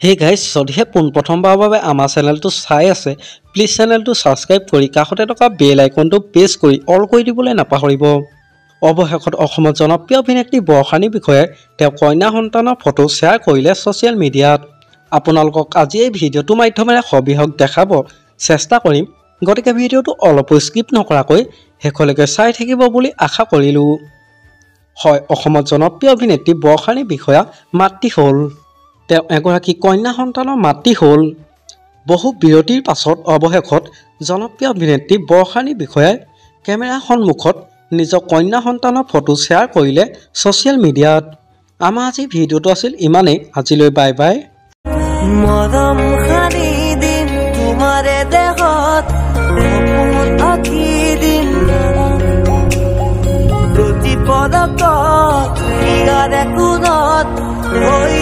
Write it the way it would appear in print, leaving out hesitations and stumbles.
Hey guys যদিহে পোনপ্ৰথমবাৰৰ বাবে আমাৰ চেনেলটো চাই আছে প্লিজ চেনেলটো ছাবস্ক্ৰাইব কৰি কাষতে থকা বেল আইকনটো প্ৰেছ কৰি অল কৰি দিবলৈ নাপাহৰিব। অৱশেষত অসমত জনপ্ৰিয় অভিনেত্ৰী বৰ্ষানীৰ বিষয়ে তেওঁ কন্যা সন্তানৰ ফটো শ্বেয়াৰ কৰিলে ছ'চিয়েল মিডিয়াত। আপোনালোকক আজি এই ভিডিঅ'টোৰ মাধ্যমেৰে সবিশেষ দেখাব চেষ্টা কৰিম, গতিকে ভিডিঅ'টো অলপো স্কিপ নকৰাকৈ শেষলৈকে চাই থাকিব বুলি আশা কৰিলোঁ। হয়, অসমত জনপ্ৰিয় অভিনেত্ৰী বৰ্ষানীৰ বিষয়া মাতৃ হ'ল। তেওঁ এগৰাকী কন্যা সন্তানৰ মাতৃ হ'ল। বহু বিৰতিৰ পাছত অৱশেষত জনপ্ৰিয় অভিনেত্ৰী বৰ্ষানীৰ বিষয়াই কেমেৰাৰ সন্মুখত নিজৰ কন্যা সন্তানৰ ফটো শ্বেয়াৰ কৰিলে ছ'চিয়েল মিডিয়াত। আমাৰ আজি ভিডিঅ'টো আছিল ইমানেই। আজিলৈ বাই বাই। মৰম খানি দিম তোমাৰে দেহত সপোন আঁকি দিম প্ৰতি পদকত ইয়াৰে কোণত হৈ